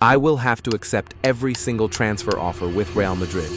I will have to accept every single transfer offer with Real Madrid.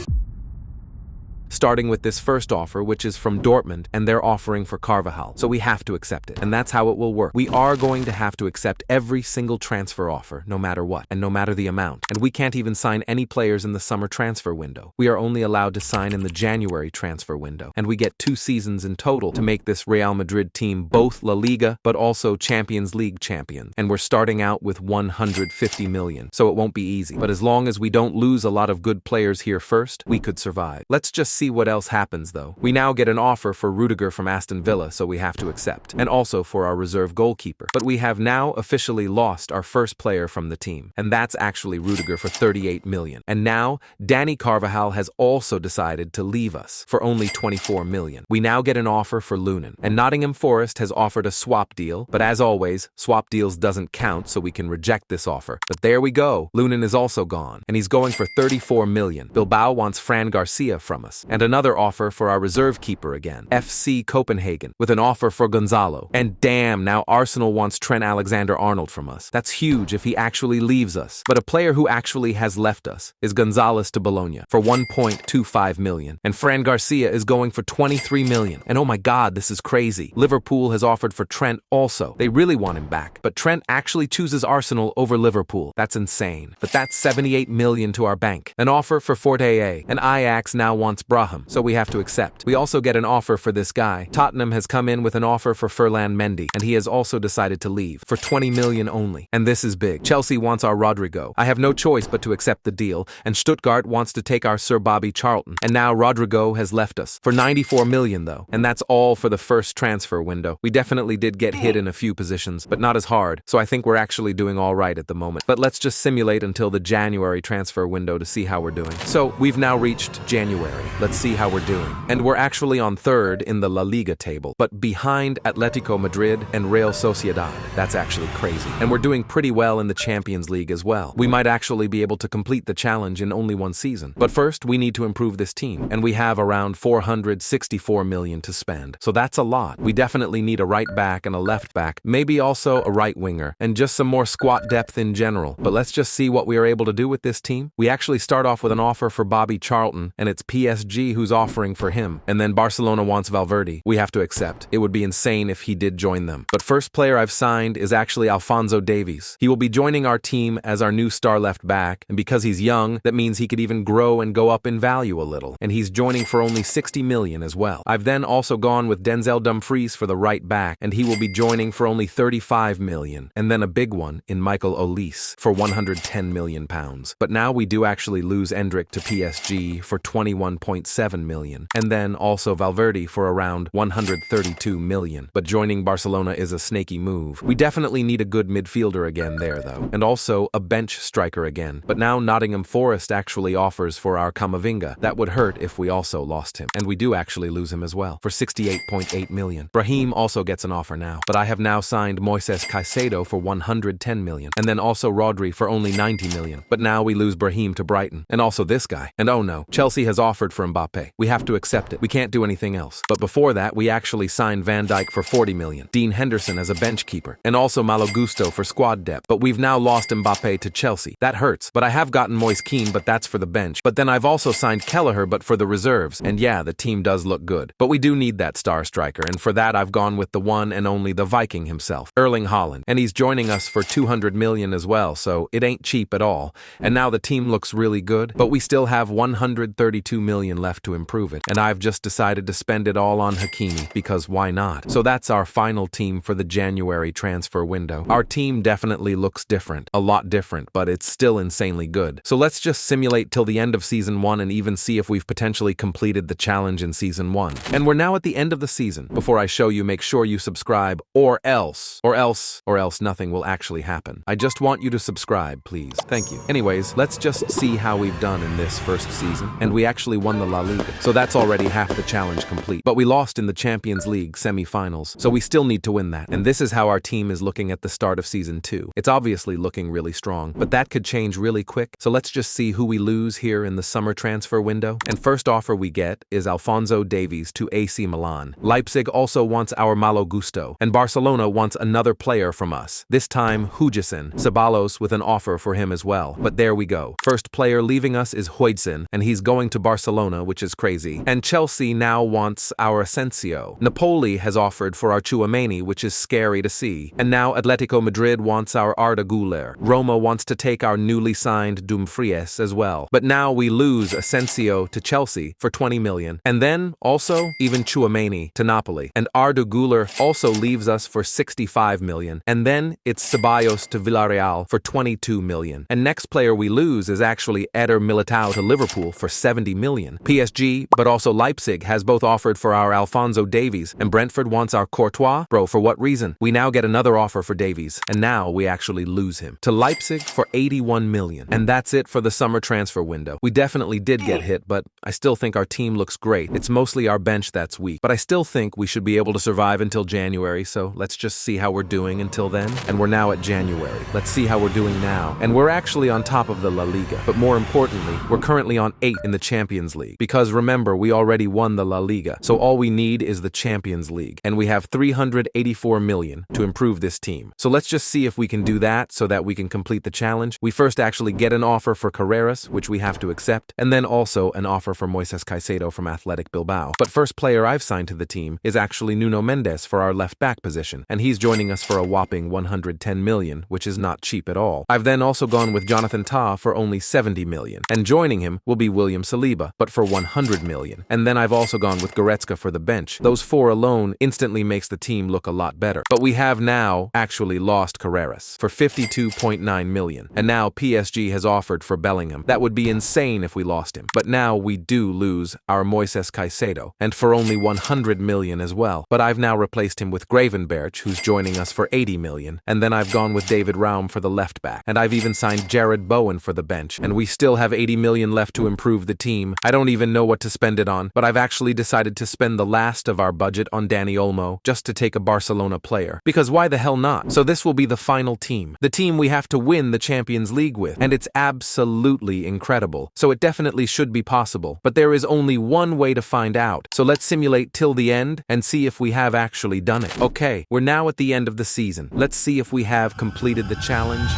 Starting with this first offer, which is from Dortmund, and they're offering for Carvajal, so we have to accept it. And that's how it will work. We are going to have to accept every single transfer offer, no matter what, and no matter the amount. And we can't even sign any players in the summer transfer window. We are only allowed to sign in the January transfer window. And we get 2 seasons in total to make this Real Madrid team both La Liga, but also Champions League champion. And we're starting out with 150 million, so it won't be easy. But as long as we don't lose a lot of good players here first, we could survive. Let's just see what else happens though. We now get an offer for Rudiger from Aston Villa, so we have to accept, and also for our reserve goalkeeper. But we have now officially lost our first player from the team, and that's actually Rudiger for 38 million. And now Dani Carvajal has also decided to leave us for only 24 million. We now get an offer for Lunin, and Nottingham Forest has offered a swap deal, but as always, swap deals doesn't count, so we can reject this offer. But there we go, Lunin is also gone, and he's going for 34 million. Bilbao wants Fran Garcia from us, and another offer for our reserve keeper again, FC Copenhagen, with an offer for Gonzalo. And damn, now Arsenal wants Trent Alexander-Arnold from us. That's huge if he actually leaves us. But a player who actually has left us is Gonzalez to Bologna for 1.25 million. And Fran Garcia is going for 23 million. And oh my god, this is crazy. Liverpool has offered for Trent also. They really want him back. But Trent actually chooses Arsenal over Liverpool. That's insane. But that's 78 million to our bank. An offer for Forte, and Ajax now wants Brahim, so we have to accept. We also get an offer for this guy. Tottenham has come in with an offer for Ferland Mendy, and he has also decided to leave for 20 million only. And this is big. Chelsea wants our Rodrigo. I have no choice but to accept the deal, and Stuttgart wants to take our Sir Bobby Charlton. And now Rodrigo has left us for 94 million though. And that's all for the first transfer window. We definitely did get hit in a few positions, but not as hard, so I think we're actually doing all right at the moment. But let's just simulate until the January transfer window to see how we're doing. So we've now reached January. Let's see how we're doing. And we're actually on 3rd in the La Liga table, but behind Atletico Madrid and Real Sociedad. That's actually crazy. And we're doing pretty well in the Champions League as well. We might actually be able to complete the challenge in only 1 season. But first, we need to improve this team, and we have around 464 million to spend. So that's a lot. We definitely need a right back and a left back, maybe also a right winger, and just some more squad depth in general. But let's just see what we are able to do with this team. We actually start off with an offer for Bobby Charlton, and it's PSG who's offering for him. And then Barcelona wants Valverde. We have to accept. It would be insane if he did join them. But first player I've signed is actually Alphonso Davies. He will be joining our team as our new star left back, and because he's young, that means he could even grow and go up in value a little. And he's joining for only 60 million as well. I've then also gone with Denzel Dumfries for the right back, and he will be joining for only 35 million. And then a big one in Michael Olise for 110 million pounds. But now we do actually lose Endrick to PSG for 21.7 million. And then also Valverde for around 132 million. But joining Barcelona is a snaky move. We definitely need a good midfielder again there though. And also a bench striker again. But now Nottingham Forest actually offers for our Camavinga. That would hurt if we also lost him. And we do actually lose him as well for 68.8 million. Brahim also gets an offer now. But I have now signed Moises Caicedo for 110 million. And then also Rodri for only 90 million. But now we lose Brahim to Brighton. And also this guy. And oh no, Chelsea has offered for Mbappe. We have to accept it. We can't do anything else. But before that, we actually signed Van Dijk for 40 million. Dean Henderson as a bench keeper. And also Malo Gusto for squad depth. But we've now lost Mbappe to Chelsea. That hurts. But I have gotten Moise Kean, but that's for the bench. But then I've also signed Kelleher, but for the reserves. And yeah, the team does look good. But we do need that star striker. And for that, I've gone with the one and only the Viking himself, Erling Haaland. And he's joining us for 200 million as well. So it ain't cheap at all. And now the team looks really good. But we still have 132 million left to improve it. And I've just decided to spend it all on Hakimi, because why not? So that's our final team for the January transfer window. Our team definitely looks different, a lot different, but it's still insanely good. So let's just simulate till the end of season 1 and even see if we've potentially completed the challenge in season 1. And we're now at the end of the season. Before I show you, make sure you subscribe, or else nothing will actually happen. I just want you to subscribe, please. Thank you. Anyways, let's just see how we've done in this first season. And we actually won the La Liga. So that's already half the challenge complete. But we lost in the Champions League semi-finals, so we still need to win that. And this is how our team is looking at the start of Season 2. It's obviously looking really strong, but that could change really quick. So let's just see who we lose here in the summer transfer window. And first offer we get is Alphonso Davies to AC Milan. Leipzig also wants our Malo Gusto, and Barcelona wants another player from us. This time, Huijsen. Ceballos with an offer for him as well. But there we go. First player leaving us is Huijsen, and he's going to Barcelona, which is crazy. And Chelsea now wants our Asensio. Napoli has offered for our Tchouaméni, which is scary to see. And now Atletico Madrid wants our Arda Güler. Roma wants to take our newly signed Dumfries as well. But now we lose Asensio to Chelsea for 20 million. And then, also, even Tchouaméni to Napoli. And Arda Güler also leaves us for 65 million. And then it's Ceballos to Villarreal for 22 million. And next player we lose is actually Eder Militao to Liverpool for 70 million. PSG, but also Leipzig, has both offered for our Alphonso Davies, and Brentford wants our Courtois. Bro, for what reason? We now get another offer for Davies, and now we actually lose him to Leipzig for 81 million. And that's it for the summer transfer window. We definitely did get hit, but I still think our team looks great. It's mostly our bench that's weak, but I still think we should be able to survive until January, so let's just see how we're doing until then. And we're now at January. Let's see how we're doing now. And we're actually on top of the La Liga, but more importantly, we're currently on 8 in the Champions League. Because remember, we already won the La Liga, so all we need is the Champions League. And we have 384 million to improve this team. So let's just see if we can do that so that we can complete the challenge. We first actually get an offer for Carreras, which we have to accept, and then also an offer for Moises Caicedo from Athletic Bilbao. But first player I've signed to the team is actually Nuno Mendes for our left back position, and he's joining us for a whopping 110 million, which is not cheap at all. I've then also gone with Jonathan Tah for only 70 million, and joining him will be William Saliba, but for 100 million. And then I've also gone with Goretzka for the bench. Those four alone instantly makes the team look a lot better. But we have now actually lost Carreras for 52.9 million, and now PSG has offered for Bellingham. That would be insane if we lost him. But now we do lose our Moises Caicedo, and for only 100 million as well. But I've now replaced him with Gravenberch, who's joining us for 80 million, and then I've gone with David Raum for the left back, and I've even signed Jared Bowen for the bench, and we still have 80 million left to improve the team. I don't even know what to spend it on, but I've actually decided to spend the last of our budget on Dani Olmo just to take a Barcelona player, because why the hell not? So this will be the final team, the team we have to win the Champions League with, and it's absolutely incredible. So it definitely should be possible, but there is only one way to find out. So let's simulate till the end and see if we have actually done it. Okay, we're now at the end of the season. Let's see if we have completed the challenge.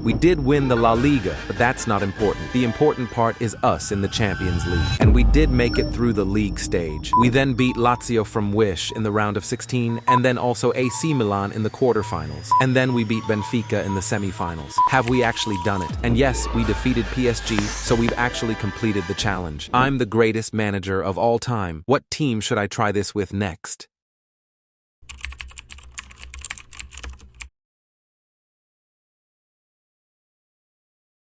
We did win the La Liga, but that's not important. The important part is us in the Champions League. And we did make it through the league stage. We then beat Lazio from Wish in the round of 16, and then also AC Milan in the quarterfinals. And then we beat Benfica in the semifinals. Have we actually done it? And yes, we defeated PSG, so we've actually completed the challenge. I'm the greatest manager of all time. What team should I try this with next?